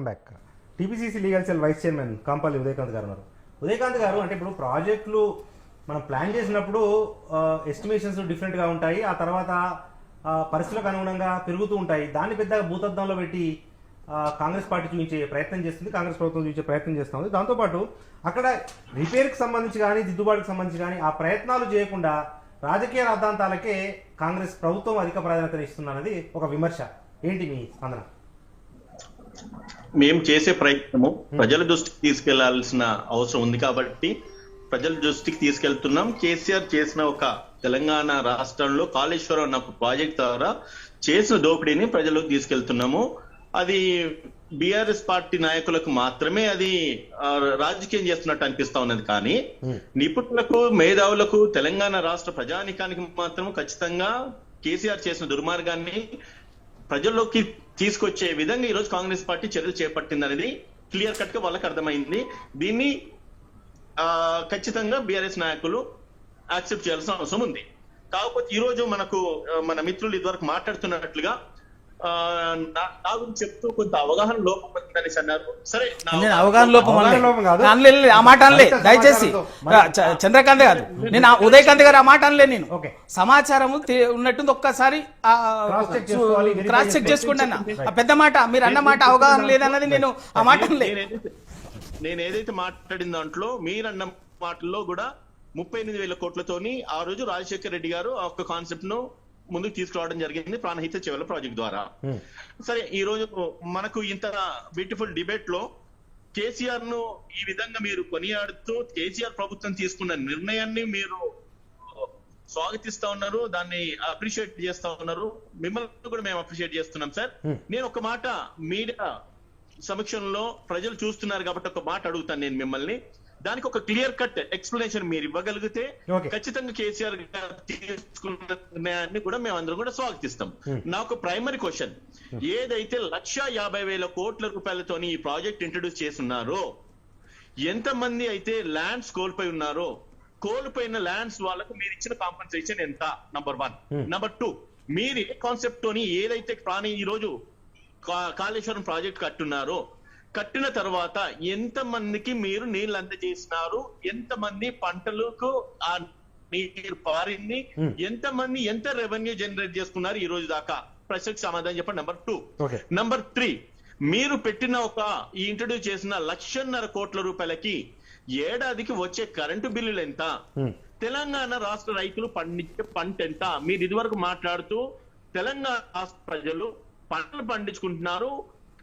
Welcome back. TPCC legal cell vice chairman Kampalli Udayakanth garu ఉన్నారు. ఉదయకాంత్ గారు, అంటే ఇప్పుడు ప్రాజెక్టులు మనం ప్లాన్ చేసినప్పుడు ఎస్టిమేషన్స్ డిఫరెంట్గా ఉంటాయి, ఆ తర్వాత పరిస్థితులకు అనుగుణంగా పెరుగుతూ ఉంటాయి. దాన్ని పెద్దగా భూతద్దంలో పెట్టి కాంగ్రెస్ పార్టీ చూపించే ప్రయత్నం చేస్తుంది, కాంగ్రెస్ ప్రభుత్వం చూపించే ప్రయత్నం చేస్తుంది. దాంతోపాటు అక్కడ రిపేర్కి సంబంధించి కానీ దిద్దుబాటుకు సంబంధించి కానీ ఆ ప్రయత్నాలు చేయకుండా రాజకీయ రాద్ధాంతాలకే కాంగ్రెస్ ప్రభుత్వం అధిక ప్రాధాన్యత ఇస్తుందన్నది ఒక విమర్శ. ఏంటి మీ స్పందన? మేము చేసే ప్రయత్నము ప్రజల దృష్టికి తీసుకెళ్లాల్సిన అవసరం ఉంది కాబట్టి ప్రజల దృష్టికి తీసుకెళ్తున్నాం. కేసీఆర్ చేసిన ఒక తెలంగాణ రాష్ట్రంలో కాళేశ్వరం అన్న ప్రాజెక్ట్ ద్వారా చేసిన దోపిడీని ప్రజలకు తీసుకెళ్తున్నాము. అది బీఆర్ఎస్ పార్టీ నాయకులకు మాత్రమే అది రాజకీయం చేస్తున్నట్టు అనిపిస్తా ఉన్నది. కానీ నిపుణులకు, మేధావులకు, తెలంగాణ రాష్ట్ర ప్రజానికానికి మాత్రం ఖచ్చితంగా కేసీఆర్ చేసిన దుర్మార్గాన్ని ప్రజల్లోకి తీసుకొచ్చే విధంగా ఈరోజు కాంగ్రెస్ పార్టీ చర్యలు చేపట్టింది అనేది క్లియర్ కట్ గా వాళ్ళకి అర్థమైంది. దీన్ని ఖచ్చితంగా బీఆర్ఎస్ నాయకులు యాక్సెప్ట్ చేయాల్సిన అవసరం ఉంది. కాకపోతే ఈ రోజు మన మిత్రులు ఇదివరకు మాట్లాడుతున్నట్లుగా నా గురించి చెప్తూ కొంత అవగాహన లోపం ఉందని అన్నారు. సరే, అవగాహన లోపం ఆ మాట అనలే, దయచేసి చంద్రకాంత్ గారు, నేను ఉదయకాంత్ గారు ఆ మాట అనలే. నేను సమాచారం ఉన్నట్టుంది, ఒక్కసారి క్రాస్ చెక్ చేసుకోండి అన్న. ఆ పెద్ద మాట మీరు అన్న మాట అవగాహన లేదన్నది నేను ఆ మాట అనలే. నేను ఏదైతే మాట్లాడిన దాంట్లో మీరన్న మాటల్లో కూడా 38,000 కోట్లతోని ఆ రోజు రాజశేఖర్ రెడ్డి గారు ఆ ఒక్క కాన్సెప్ట్ ను ముందుకు తీసుకురావడం జరిగింది ప్రాణహిత చెవుల ప్రాజెక్ట్ ద్వారా. సరే, ఈ రోజు మనకు ఇంత బ్యూటిఫుల్ డిబేట్ లో కేసీఆర్ ను ఈ విధంగా మీరు కొనియాడుతూ కేసీఆర్ ప్రభుత్వం తీసుకున్న నిర్ణయాన్ని మీరు స్వాగతిస్తా ఉన్నారు, దాన్ని అప్రిషియేట్ చేస్తా ఉన్నారు. మిమ్మల్ని కూడా మేము అప్రిషియేట్ చేస్తున్నాం సార్. నేను ఒక మాట మీడియా సమక్షంలో ప్రజలు చూస్తున్నారు కాబట్టి ఒక మాట అడుగుతాను నేను మిమ్మల్ని. దానికి ఒక క్లియర్ కట్ ఎక్స్ప్లెనేషన్ మీరు ఇవ్వగలిగితే ఖచ్చితంగా కేసీఆర్ గారు తీసుకున్న నిర్ణయాన్ని కూడా మేము అందరం కూడా స్వాగతిస్తాం. నాకు ప్రైమరీ క్వశ్చన్, ఏదైతే 1,50,000 కోట్ల రూపాయలతోని ఈ ప్రాజెక్ట్ ఇంట్రడ్యూస్ చేస్తున్నారో, ఎంతమంది అయితే ల్యాండ్స్ కోల్పోయి ఉన్నారో, కోల్పోయిన ల్యాండ్స్ వాళ్ళకు మీరు ఇచ్చిన కాంపన్సేషన్ ఎంత? నంబర్ 1. నంబర్ 2, మీరు ఏ కాన్సెప్ట్ తోని ఏదైతే ఈ రోజు కాళేశ్వరం ప్రాజెక్ట్ కట్టిన తర్వాత ఎంత మందికి మీరు నీళ్లు అందజేసినారు, ఎంత మంది పంటలకు ఆ నీరు పారింది, ఎంత మంది ఎంత రెవెన్యూ జనరేట్ చేసుకున్నారు ఈ రోజు దాకా? ప్రశ్నకు సమాధానం చెప్పండి. నంబర్ 2. నంబర్ 3, మీరు పెట్టిన ఈ ఇంట్రడ్యూస్ చేసిన 1,50,000 కోట్ల రూపాయలకి ఏడాదికి వచ్చే కరెంటు బిల్లులు ఎంత? తెలంగాణ రాష్ట్ర రైతులు పండించే పంట ఎంత? మీరు ఇదివరకు మాట్లాడుతూ తెలంగాణ రాష్ట్ర ప్రజలు పంటలు పండించుకుంటున్నారు,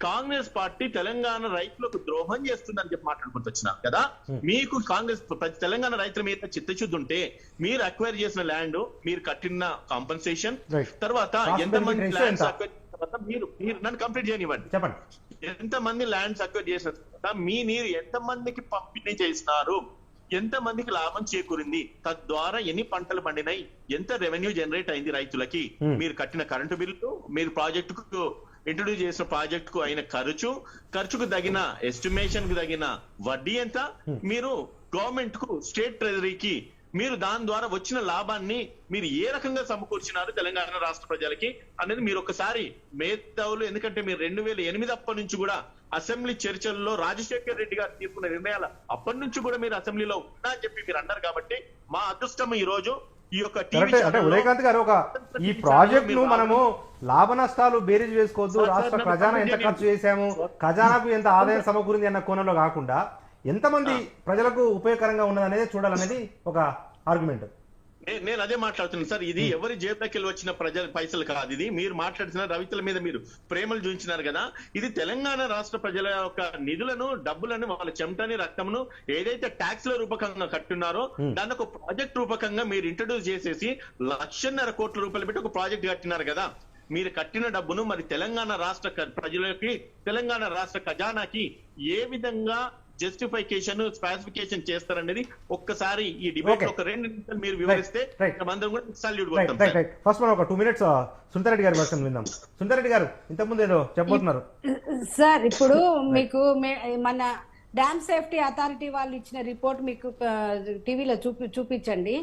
కాంగ్రెస్ పార్టీ తెలంగాణ రైతులకు ద్రోహం చేస్తుందని చెప్పి మాట్లాడుకుంటూ వచ్చినారు కదా. మీకు కాంగ్రెస్ తెలంగాణ రైతుల మీద చిత్తశుద్ధి ఉంటే మీరు అక్వైర్ చేసిన ల్యాండ్, మీరు కట్టిన కాంపన్సేషన్, తర్వాత ఎంతమంది ల్యాండ్స్ అక్వైర్ చేసిన తర్వాత మీరు నన్ను కంప్లీట్ చేయనివ్వండి. చెప్పండి, ఎంతమంది ల్యాండ్స్ అక్వైర్ చేసిన తర్వాత మీ నీరు ఎంతమందికి పంపిణీ చేసినారు, ఎంతమందికి లాభం చేకూరింది, తద్వారా ఎన్ని పంటలు పండినాయి, ఎంత రెవెన్యూ జనరేట్ అయింది రైతులకి, మీరు కట్టిన కరెంటు బిల్లు, మీరు ప్రాజెక్టుకు ఇంట్రడ్యూస్ చేసిన ప్రాజెక్ట్ కు అయిన ఖర్చుకు తగిన ఎస్టిమేషన్ కు తగిన వడ్డీ ఎంత, మీరు గవర్నమెంట్ కు, స్టేట్ ట్రెజరీకి మీరు దాని ద్వారా వచ్చిన లాభాన్ని మీరు ఏ రకంగా సమకూర్చినారు తెలంగాణ రాష్ట్ర ప్రజలకి అనేది మీరు ఒకసారి మేధావులు, ఎందుకంటే మీరు 2008 అప్పటి నుంచి కూడా అసెంబ్లీ చర్చల్లో రాజశేఖర్ రెడ్డి గారు తీసుకున్న నిర్ణయాలు అప్పటి నుంచి కూడా మీరు అసెంబ్లీలో ఉన్నా అని చెప్పి మీరు అన్నారు. కాబట్టి మా అదృష్టం ఈ రోజు ఈ యొక్క అంటే ఉదయకాంత్ గారు, ఈ ప్రాజెక్ట్ ను మనము లాభ నష్టాలు బేరీజ్ వేసుకోవద్దు, రాష్ట్ర ఖజానా ఎంత ఖర్చు చేశాము, ఖజానాకు ఎంత ఆదాయం సమకూరింది అన్న కోణంలో కాకుండా ఎంతమంది ప్రజలకు ఉపయోగకరంగా ఉన్నది అనేది చూడాలనేది ఒక ఆర్గ్యుమెంట్. నేను అదే మాట్లాడుతున్నాను సార్. ఇది ఎవరి జేబులకి వచ్చిన ప్రజల పైసలు కాదు. ఇది మీరు మాట్లాడుతున్న రైతుల మీద మీరు ప్రేమలు చూపించినారు కదా. ఇది తెలంగాణ రాష్ట్ర ప్రజల యొక్క నిధులను, డబ్బులను, వాళ్ళ చెమటని, రక్తమును ఏదైతే ట్యాక్స్ ల రూపకంగా కట్టున్నారో దాన్ని ఒక ప్రాజెక్ట్ రూపకంగా మీరు ఇంట్రడ్యూస్ చేసేసి 1,50,000 కోట్ల రూపాయలు పెట్టి ఒక ప్రాజెక్ట్ కట్టినారు కదా. మీరు కట్టిన డబ్బును మరి తెలంగాణ రాష్ట్ర ప్రజలకి, తెలంగాణ రాష్ట్ర ఖజానాకి ఏ విధంగా జస్టిఫికేషన్, స్పెసిఫికేషన్ చేస్తారనేది ఒక్కసారి ఈ డిబేట్ ఒక 2 నిమిషాలు మీరు వివరిస్తే అందరం కూడా సల్యూట్ కొడతాం. ఫస్ట్ మనం ఒక 2 minutes సునీతారెడ్డి గారి వర్షన్ విందాం. సునీతారెడ్డి గారు, ఇంతకుముందు ఏదో చెప్పబోతున్నారు సార్. ఇప్పుడు మీకు మన డ్యామ్ సేఫ్టీ అథారిటీ వాళ్ళు ఇచ్చిన రిపోర్ట్ మీకు టీవీలో చూపించండి.